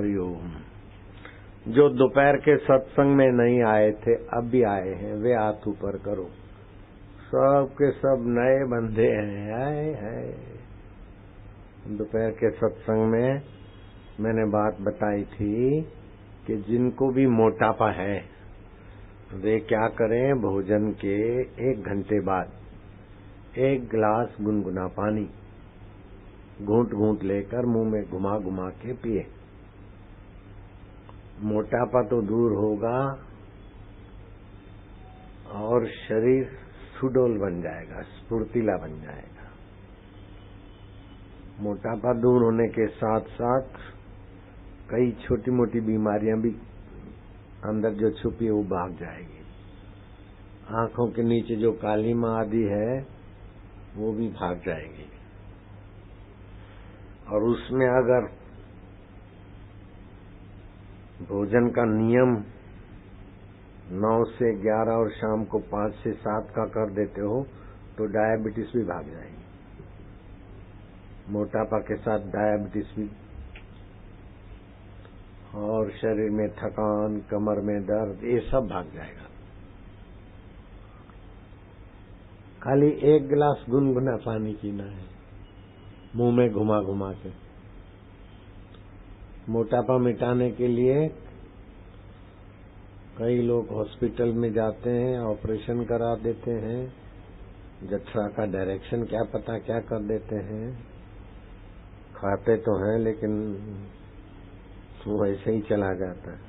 हरिओम। जो दोपहर के सत्संग में नहीं आए थे अब भी आए हैं, वे हाथ ऊपर करो। सब के सब नए बंधे हैं। आए हैं। दोपहर के सत्संग में मैंने बात बताई थी कि जिनको भी मोटापा है वे क्या करें, भोजन के 1 घंटे बाद 1 गिलास गुनगुना पानी घूंट घूंट लेकर मुंह में घुमा घुमा के पिए। मोटापा तो दूर होगा और शरीर सुडौल बन जाएगा, स्फूर्तिला बन जाएगा। मोटापा दूर होने के साथ साथ कई छोटी मोटी बीमारियां भी अंदर जो छुपी है वो भाग जाएगी। आंखों के नीचे जो कालीमा आदि है वो भी भाग जाएगी। और उसमें अगर भोजन का नियम 9 से 11 और शाम को 5 से 7 का कर देते हो तो डायबिटीज भी भाग जाएगी। मोटापा के साथ डायबिटीज भी, और शरीर में थकान, कमर में दर्द, ये सब भाग जाएगा। खाली 1 गिलास गुनगुना पानी पीना है मुंह में घुमा घुमा के। मोटापा मिटाने के लिए कई लोग हॉस्पिटल में जाते हैं, ऑपरेशन करा देते हैं, जठरा का डायरेक्शन क्या पता क्या कर देते हैं। खाते तो हैं लेकिन वो ऐसे ही चला जाता है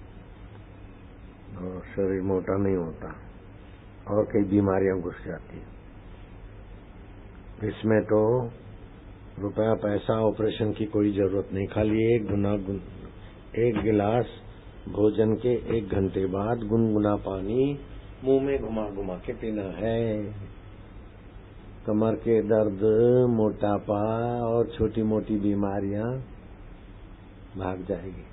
और शरीर मोटा नहीं होता और कई बीमारियां घुस जाती हैं। इसमें तो रुपया पैसा ऑपरेशन की कोई जरूरत नहीं, खाली 1 गिलास भोजन के 1 घंटे बाद गुनगुना पानी मुंह में घुमा घुमा के पीना है। कमर के दर्द, मोटापा और छोटी मोटी बीमारियां भाग जाएगी।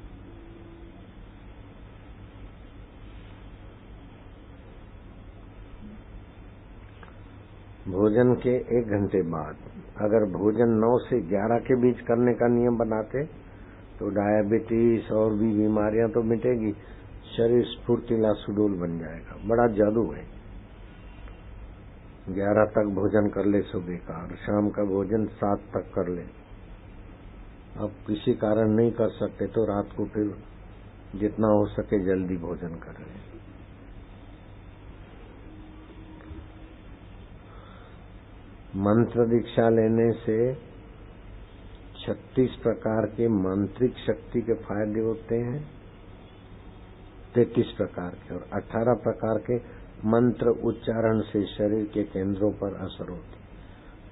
भोजन के 1 घंटे बाद अगर भोजन 9 से 11 के बीच करने का नियम बनाते तो डायबिटीज और भी बीमारियां तो मिटेगी, शरीर स्फूर्तिला सुडौल बन जाएगा। बड़ा जादू है। 11 तक भोजन कर ले सुबह का और शाम का भोजन 7 तक कर ले। अब किसी कारण नहीं कर सकते तो रात को फिर जितना हो सके जल्दी भोजन कर ले। मंत्र दीक्षा लेने से 36 प्रकार के मांत्रिक शक्ति के फायदे होते हैं, 33 प्रकार के, और 18 प्रकार के मंत्र उच्चारण से शरीर के केंद्रों पर असर होते।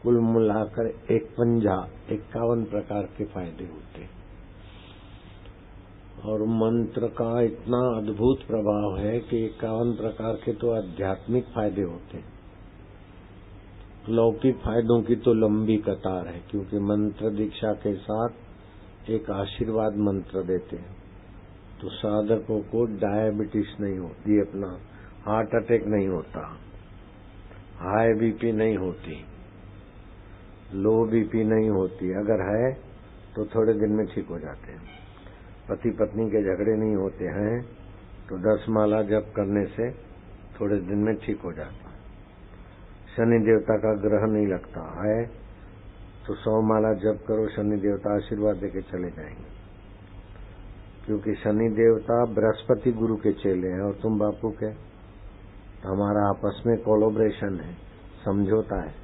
कुल मिलाकर 51 प्रकार के फायदे होते हैं। और मंत्र का इतना अद्भुत प्रभाव है कि 51 प्रकार के तो आध्यात्मिक फायदे होते हैं। लौकिक फायदों की तो लंबी कतार है, क्योंकि मंत्र दीक्षा के साथ एक आशीर्वाद मंत्र देते हैं तो साधकों को डायबिटीज नहीं होती, अपना हार्ट अटैक नहीं होता, हाई बीपी नहीं होती, लो बीपी नहीं होती। अगर है तो थोड़े दिन में ठीक हो जाते हैं। पति पत्नी के झगड़े नहीं होते हैं तो 10 माला जप करने से थोड़े दिन में ठीक हो जाता। शनि देवता का ग्रह नहीं लगता है तो 100 माला जप करो, शनि देवता आशीर्वाद देके चले जाएंगे। क्योंकि शनि देवता बृहस्पति गुरु के चेले हैं और तुम बापू के। हमारा आपस में कोलैबोरेशन है, समझौता है।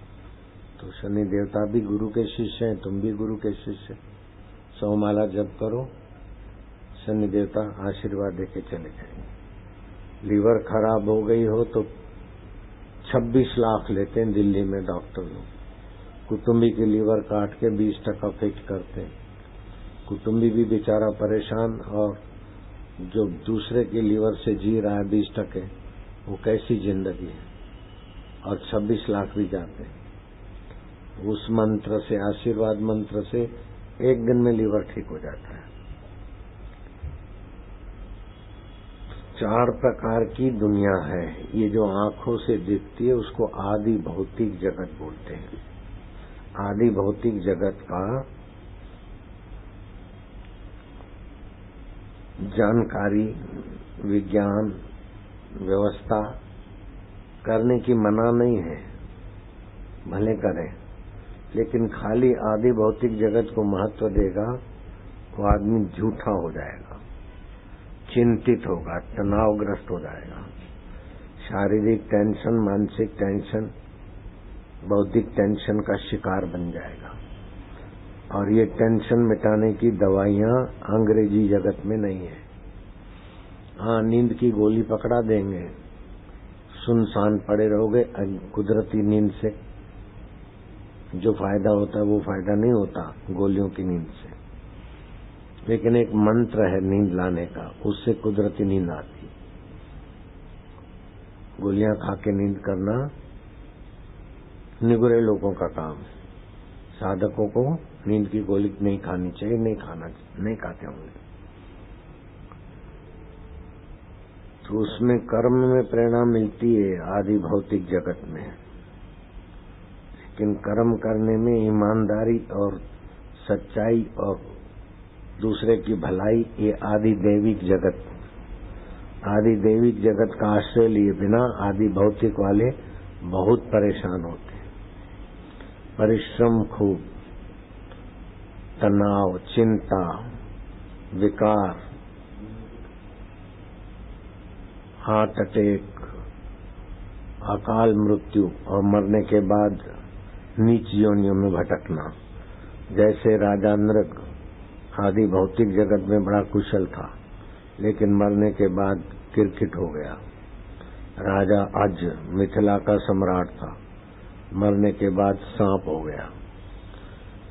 तो शनि देवता भी गुरु के शिष्य हैं, तुम भी गुरु के शिष्य। 100 माला जप करो, शनि देवता आशीर्वाद देके चले जाएंगे। लीवर खराब हो गई हो तो 26 लाख लेते हैं दिल्ली में डॉक्टर लोग। कुटुंबी की लीवर काट के 20% फिट करते हैं। कुटुंबी भी बेचारा परेशान, और जो दूसरे के लीवर से जी रहा है 20%, वो कैसी जिंदगी है। और 26 लाख भी जाते हैं। उस मंत्र से, आशीर्वाद मंत्र से 1 दिन में लीवर ठीक हो जाता है। 4 प्रकार की दुनिया है। ये जो आंखों से दिखती है उसको आदि भौतिक जगत बोलते हैं। आदि भौतिक जगत का जानकारी, विज्ञान, व्यवस्था करने की मना नहीं है, भले करें, लेकिन खाली आदि भौतिक जगत को महत्व देगा वो आदमी झूठा हो जाएगा, चिंतित होगा, तनावग्रस्त हो जाएगा, शारीरिक टेंशन, मानसिक टेंशन, बौद्धिक टेंशन का शिकार बन जाएगा। और ये टेंशन मिटाने की दवाइयां अंग्रेजी जगत में नहीं है। हाँ, नींद की गोली पकड़ा देंगे, सुनसान पड़े रहोगे। कुदरती नींद से जो फायदा होता है वो फायदा नहीं होता गोलियों की नींद से, लेकिन एक मंत्र है नींद लाने का, उससे कुदरती नींद आती। गोलियां खा के नींद करना निगुरे लोगों का काम है। साधकों को नींद की गोली नहीं खानी चाहिए, नहीं खाते होंगे। तो उसमें कर्म में प्रेरणा मिलती है आदि भौतिक जगत में, लेकिन कर्म करने में ईमानदारी और सच्चाई और दूसरे की भलाई, ये आदि दैविक जगत का आश्रय लिए बिना आदि भौतिक वाले बहुत परेशान होते हैं। परिश्रम खूब, तनाव, चिंता, विकार, हार्ट अटैक, अकाल मृत्यु और मरने के बाद नीच योनियों में भटकना। जैसे राजा नृग आदि भौतिक जगत में बड़ा कुशल था, लेकिन मरने के बाद किरकिट हो गया। राजा अज मिथिला का सम्राट था, मरने के बाद सांप हो गया।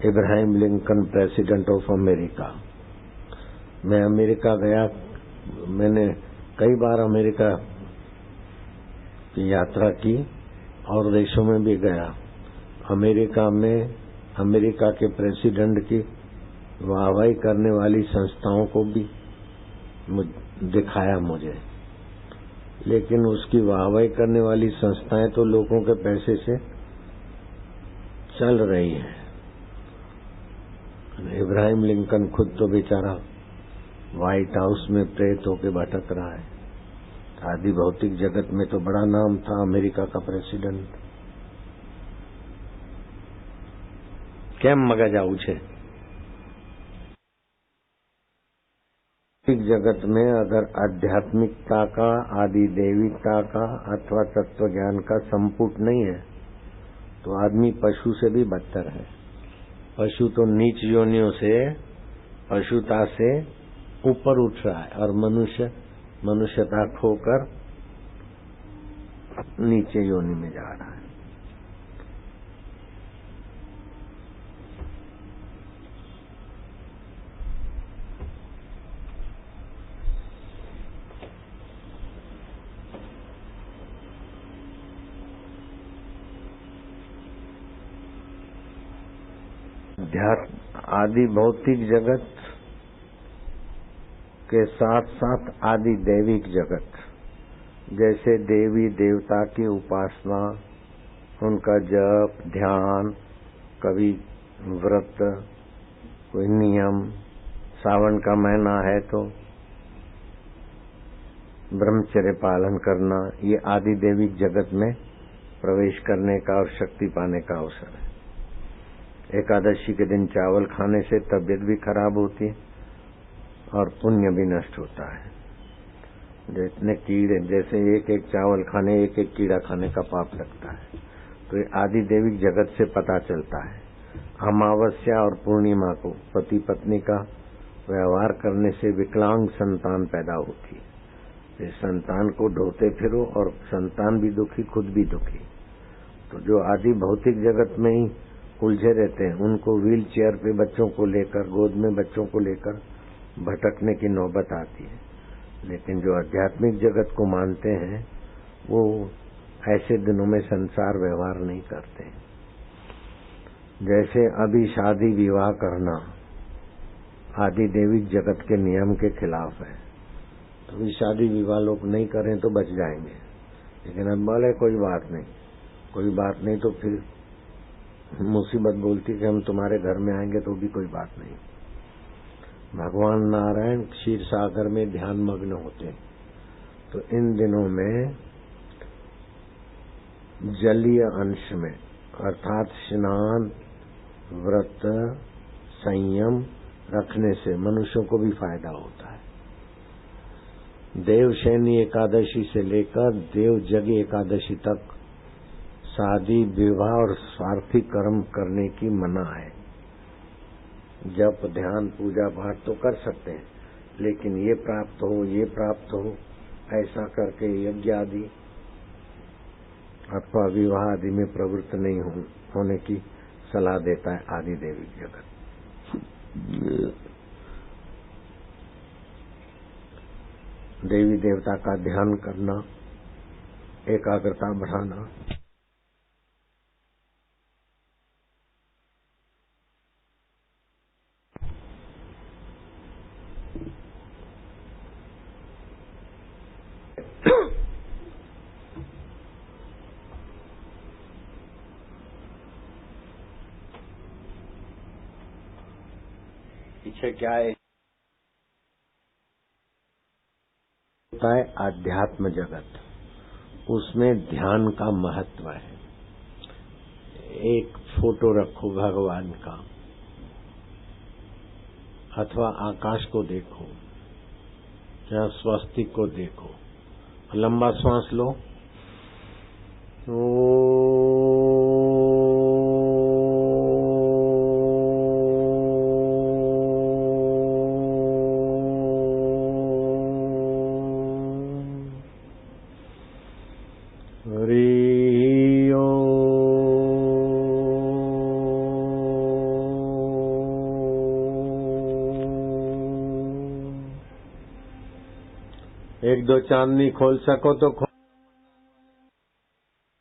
Ibrahim Lincoln president of America. मैं अमेरिका गया, मैंने कई बार अमेरिका की यात्रा की और देशों में भी गया। अमेरिका में अमेरिका के प्रेसिडेंट की वाहवाही करने वाली संस्थाओं को भी दिखाया मुझे, लेकिन उसकी वाहवाही करने वाली संस्थाएं तो लोगों के पैसे से चल रही हैं। इब्राहिम लिंकन खुद तो बेचारा व्हाइट हाउस में प्रेत होके भटक रहा है। आदि भौतिक जगत में तो बड़ा नाम था अमेरिका का प्रेसिडेंट। કેમ મગજ આવું છે? जगत में अगर आध्यात्मिकता का, आदि दैविकता का अथवा तत्व ज्ञान का संपुट नहीं है तो आदमी पशु से भी बदतर है। पशु तो नीच योनियों से, पशुता से ऊपर उठ रहा है और मनुष्यता खोकर नीचे योनि में जा रहा है। आदि भौतिक जगत के साथ साथ आदि दैविक जगत, जैसे देवी देवता की उपासना, उनका जप, ध्यान, कभी व्रत, कोई नियम, सावन का महीना है तो ब्रह्मचर्य पालन करना, ये आदि दैविक जगत में प्रवेश करने का और शक्ति पाने का अवसर है। एकादशी के दिन चावल खाने से तबीयत भी खराब होती है और पुण्य भी नष्ट होता है। जितने कीड़े, जैसे एक एक चावल खाने, एक एक कीड़ा खाने का पाप लगता है। तो ये आदि दैविक जगत से पता चलता है। अमावस्या और पूर्णिमा को पति पत्नी का व्यवहार करने से विकलांग संतान पैदा होती है। संतान को ढोते फिरो और संतान भी दुखी, खुद भी दुखी। तो जो आदि भौतिक जगत में ही उलझे रहते हैं, उनको व्हील चेयर पे बच्चों को लेकर, गोद में बच्चों को लेकर भटकने की नौबत आती है। लेकिन जो आध्यात्मिक जगत को मानते हैं वो ऐसे दिनों में संसार व्यवहार नहीं करते। जैसे अभी शादी विवाह करना आदि दैविक जगत के नियम के खिलाफ है, तो अभी शादी विवाह लोग नहीं करें तो बच जाएंगे। लेकिन अब बोले कोई बात नहीं तो फिर मुसीबत बोलती कि हम तुम्हारे घर में आएंगे तो भी कोई बात नहीं। भगवान नारायण क्षीर सागर में ध्यान मग्न होते हैं। तो इन दिनों में जलीय अंश में अर्थात स्नान, व्रत, संयम रखने से मनुष्यों को भी फायदा होता है। देवशयनी एकादशी से लेकर देव जगी एकादशी तक शादी, विवाह और स्वार्थी कर्म करने की मना है। जप, ध्यान, पूजा पाठ तो कर सकते हैं, लेकिन ये प्राप्त हो, ये प्राप्त हो, ऐसा करके यज्ञ आदि अथवा विवाह आदि में प्रवृत्त नहीं होने की सलाह देता है आदि देवी जगत। देवी देवता का ध्यान करना, एकाग्रता बढ़ाना, पीछे क्या है होता है आध्यात्म जगत, उसमें ध्यान का महत्व है। एक फोटो रखो भगवान का, अथवा आकाश को देखो या स्वस्तिक को देखो, लंबा श्वास लो, एक दो चांदनी खोल सको तो